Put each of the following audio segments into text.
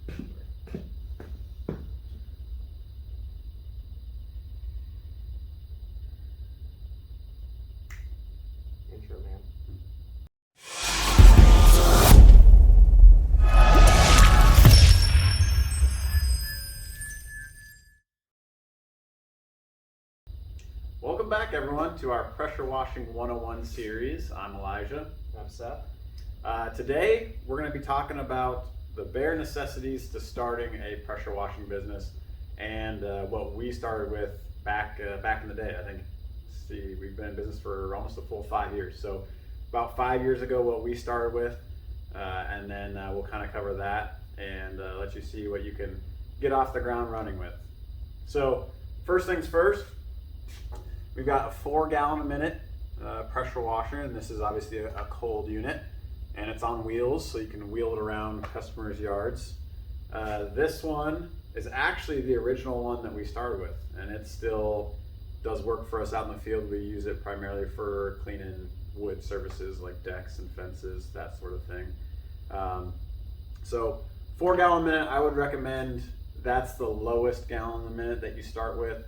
Intro, man. Welcome back, everyone, to our Pressure Washing 101 series. I'm Elijah. I'm Seth. Today, we're going to be talking about the bare necessities to starting a pressure washing business and what we started with back in the day. I think, we've been in business for almost a full 5 years. So about 5 years ago, what we started with, and then we'll kind of cover that and let you see what you can get off the ground running with. So first things first, we've got a 4 gallon a minute pressure washer, and this is obviously a cold unit, and it's on wheels, so you can wheel it around customers' yards. This one is actually the original one that we started with, and it still does work for us out in the field. We use it primarily for cleaning wood surfaces like decks and fences, that sort of thing. So 4 gallon a minute, I would recommend that's the lowest gallon a minute that you start with.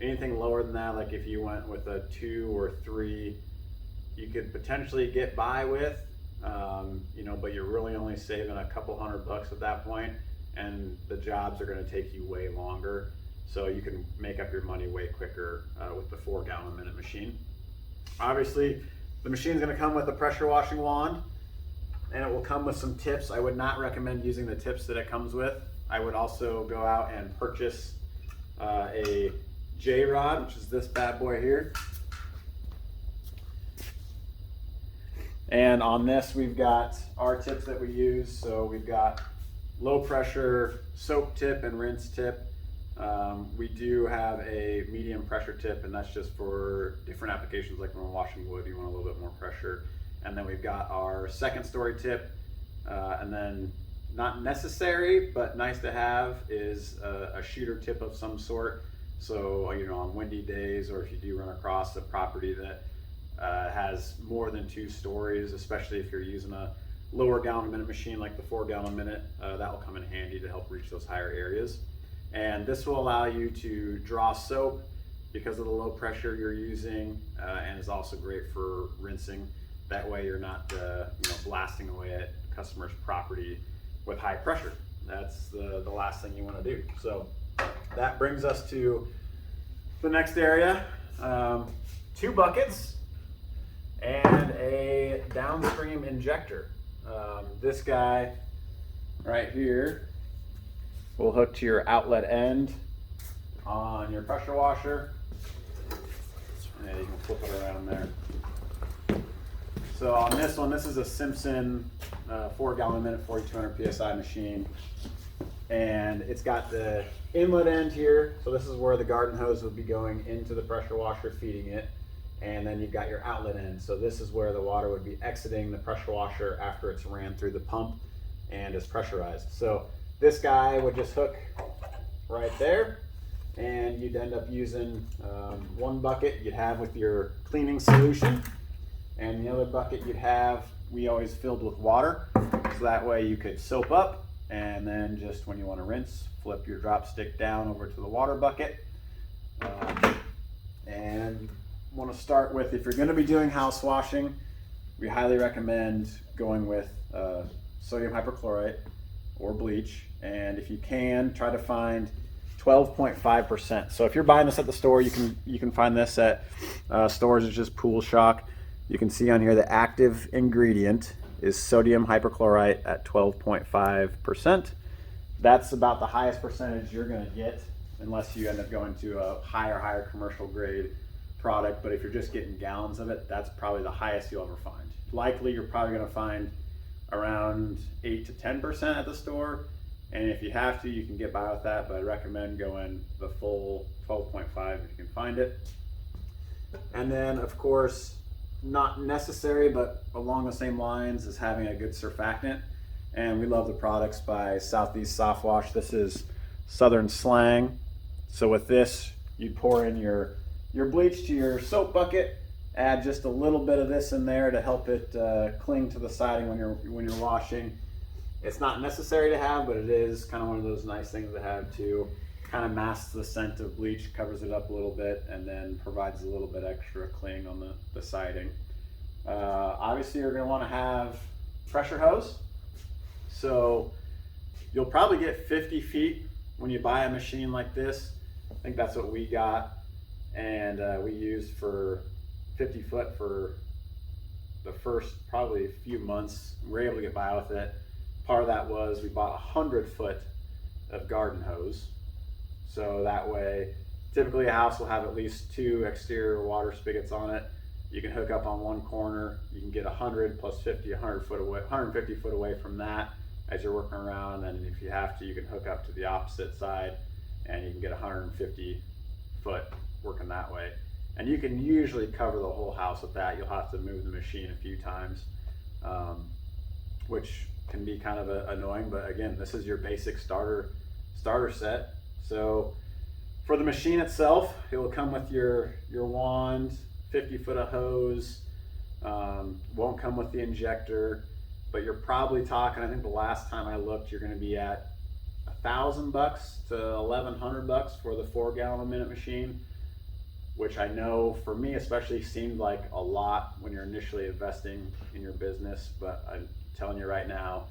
Anything lower than that, like if you went with a 2 or 3, you could potentially get by with, but you're really only saving a couple $100 at that point, and the jobs are going to take you way longer. So you can make up your money way quicker with the 4 gallon a minute machine. Obviously, the machine's going to come with a pressure washing wand, and it will come with some tips. I would not recommend using the tips that it comes with. I would also go out and purchase a J-rod, which is this bad boy here. And on this, we've got our tips that we use. So we've got low pressure soap tip and rinse tip. We do have a medium pressure tip, and that's just for different applications, like when we're washing wood, you want a little bit more pressure. And then we've got our second story tip, and then not necessary, but nice to have is a shooter tip of some sort. So, on windy days, or if you do run across a property that has more than 2 stories, especially if you're using a lower gallon a minute machine like the 4 gallon a minute, that will come in handy to help reach those higher areas. And this will allow you to draw soap because of the low pressure you're using, and is also great for rinsing. That way you're not blasting away at customers' property with high pressure. That's the last thing you want to do. So that brings us to the next area. 2 buckets and a downstream injector. This guy right here will hook to your outlet end on your pressure washer. Yeah, you can flip it around there. So on this one, this is a Simpson 4 gallon a minute 4200 PSI machine. And it's got the inlet end here. So this is where the garden hose would be going into the pressure washer, feeding it. And then you've got your outlet end. So this is where the water would be exiting the pressure washer after it's ran through the pump and is pressurized. So this guy would just hook right there, and you'd end up using 1 bucket you'd have with your cleaning solution, and the other bucket you'd have, we always filled with water. So that way you could soap up, and then just when you want to rinse, flip your drop stick down over to the water bucket. And want to start with, if you're going to be doing house washing, we highly recommend going with sodium hypochlorite or bleach, and if you can, try to find 12.5%. So if you're buying this at the store, you can find this at stores. It's just Pool Shock. You can see on here the active ingredient is sodium hypochlorite at 12.5%. That's about the highest percentage you're going to get, unless you end up going to a higher commercial grade product. But if you're just getting gallons of it, that's probably the highest you'll ever find. Likely you're probably going to find around 8 to 10% at the store, and if you have to, you can get by with that, but I recommend going the full 12.5 if you can find it. And then, of course, not necessary, but along the same lines, is having a good surfactant. And we love the products by Southeast Soft Wash. This is Southern Slang. So with this, you pour in your bleach to your soap bucket, add just a little bit of this in there to help it cling to the siding when you're washing. It's not necessary to have, but it is kind of one of those nice things to have to kind of masks the scent of bleach, covers it up a little bit, and then provides a little bit extra cling on the siding. Obviously, you're going to want to have pressure hose. So you'll probably get 50 feet when you buy a machine like this. I think that's what we got, and we used for 50 foot for the first probably few months. We were able to get by with it. Part of that was we bought 100 foot of garden hose. So that way, typically a house will have at least 2 exterior water spigots on it. You can hook up on one corner. You can get 100 plus 50, 100 foot away, 150 foot away from that as you're working around. And if you have to, you can hook up to the opposite side and you can get 150 foot working that way. And you can usually cover the whole house with that. You'll have to move the machine a few times, which can be kind of annoying, but again, this is your basic starter set. So for the machine itself, it will come with your wand, 50 foot of hose, won't come with the injector, but you're probably talking, I think the last time I looked, you're gonna be at $1,000 to $1,100 for the 4 gallon a minute machine, which I know for me especially seemed like a lot when you're initially investing in your business, but I'm telling you right now,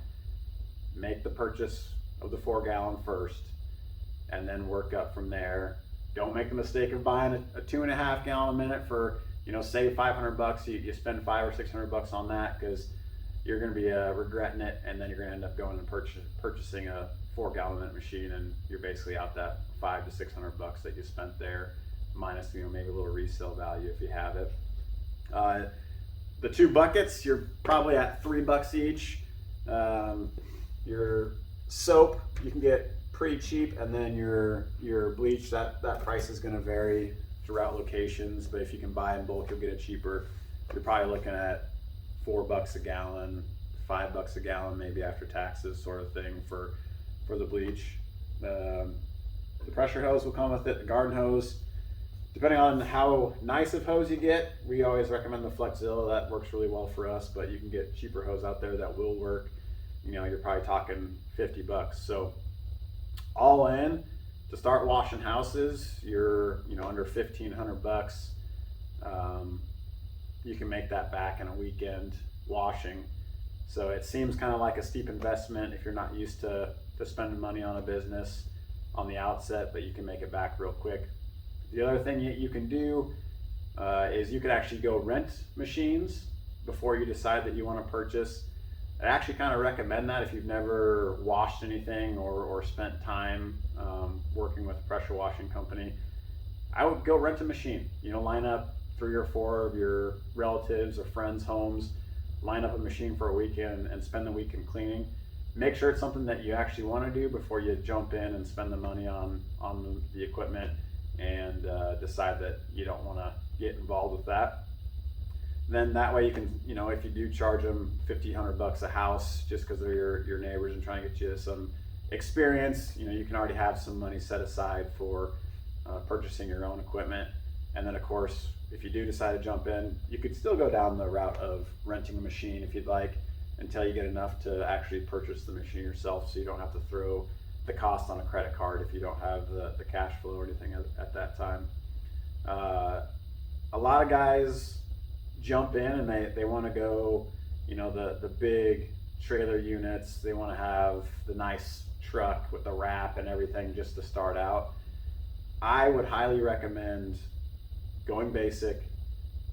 make the purchase of the 4 gallon first and then work up from there. Don't make the mistake of buying a 2.5 gallon a minute for, say $500. You spend $500 or $600 on that, because you're going to be regretting it, and then you're going to end up going and purchasing a 4 gallon a minute machine, and you're basically out that $500 to $600 that you spent there, minus maybe a little resale value if you have it. The 2 buckets, you're probably at $3 each. Your soap you can get pretty cheap, and then your bleach, that price is going to vary throughout locations, but if you can buy in bulk, you'll get it cheaper. You're probably looking at $4 a gallon, $5 a gallon maybe after taxes, sort of thing for the bleach. The pressure hose will come with it. The garden hose, depending on how nice of hose you get, we always recommend the Flexzilla. That works really well for us, but you can get cheaper hose out there that will work. You're probably talking $50. So all in, to start washing houses, you're under $1,500. You can make that back in a weekend washing. So it seems kind of like a steep investment if you're not used to spending money on a business on the outset, but you can make it back real quick. The other thing you can do is you could actually go rent machines before you decide that you want to purchase. I actually kind of recommend that if you've never washed anything or spent time working with a pressure washing company. I would go rent a machine. Line up 3 or 4 of your relatives or friends' homes, line up a machine for a weekend and spend the weekend cleaning. Make sure it's something that you actually want to do before you jump in and spend the money on the equipment and decide that you don't want to get involved with that. Then that way you can, if you do charge them $50, $100 a house just because they're your neighbors and trying to get you some experience, you can already have some money set aside for purchasing your own equipment. And then of course, if you do decide to jump in, you could still go down the route of renting a machine if you'd like, until you get enough to actually purchase the machine yourself, so you don't have to throw the cost on a credit card if you don't have the cash flow or anything at that time. A lot of guys jump in and they want to go, the big trailer units. They want to have the nice truck with the wrap and everything just to start out. I would highly recommend going basic,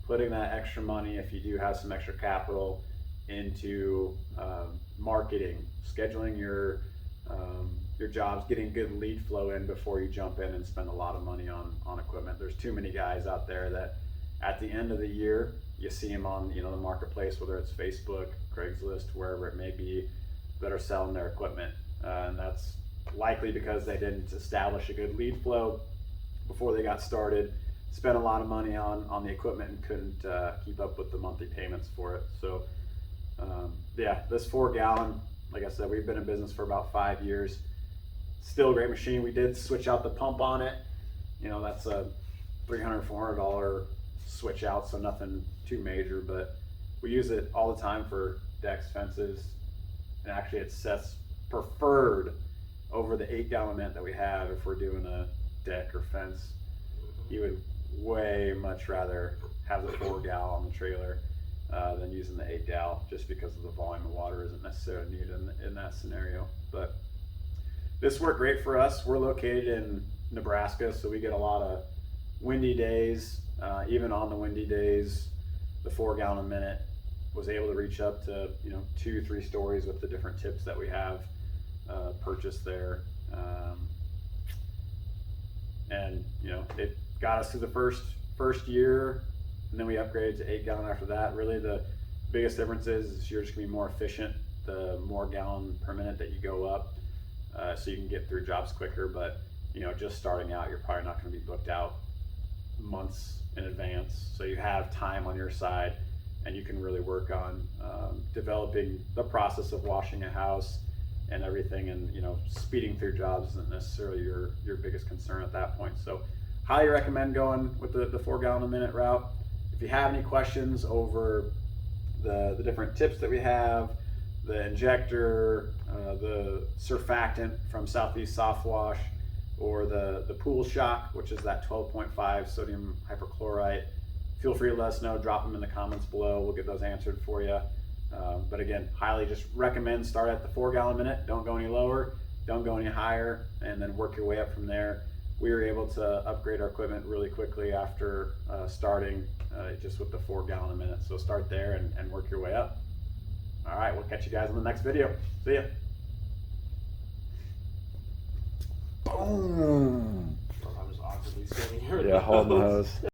putting that extra money, if you do have some extra capital, into marketing, scheduling your jobs, getting good lead flow in before you jump in and spend a lot of money on equipment. There's too many guys out there that at the end of the year, you see them on the marketplace, whether it's Facebook, Craigslist, wherever it may be, that are selling their equipment. And that's likely because they didn't establish a good lead flow before they got started, spent a lot of money on the equipment and couldn't keep up with the monthly payments for it. So yeah, this 4 gallon, like I said, we've been in business for about 5 years. Still a great machine. We did switch out the pump on it. That's a $300, $400 switch out, so nothing too major, but we use it all the time for decks, fences, and actually it sets preferred over the 8-gallon minute that we have if we're doing a deck or fence. You would way much rather have the 4-gal on the trailer than using the 8-gal, just because of the volume of water isn't necessarily needed in that scenario. But this worked great for us. We're located in Nebraska, so we get a lot of windy days. Even on the windy days, the 4-gallon a minute was able to reach up to 2-3 stories with the different tips that we have purchased there. And it got us through the first year, and then we upgraded to 8-gallon after that. Really the biggest difference is you're just gonna be more efficient the more gallon per minute that you go up, so you can get through jobs quicker. But just starting out, you're probably not going to be booked out months in advance, so you have time on your side and you can really work on developing the process of washing a house and everything. And speeding through jobs isn't necessarily your biggest concern at that point. So highly recommend going with the 4-gallon a minute route. If you have any questions over the different tips that we have, the injector, the surfactant from Southeast Soft Wash, or the Pool Shock, which is that 12.5 sodium hypochlorite, feel free to let us know. Drop them in the comments below. We'll get those answered for you. But again, highly just recommend start at the 4-gallon minute. Don't go any lower, don't go any higher, and then work your way up from there. We were able to upgrade our equipment really quickly after starting just with the 4-gallon a minute. So start there and work your way up. All right, we'll catch you guys in the next video. See ya. Boom. I'm just awkwardly standing here. Yeah, holding the hose.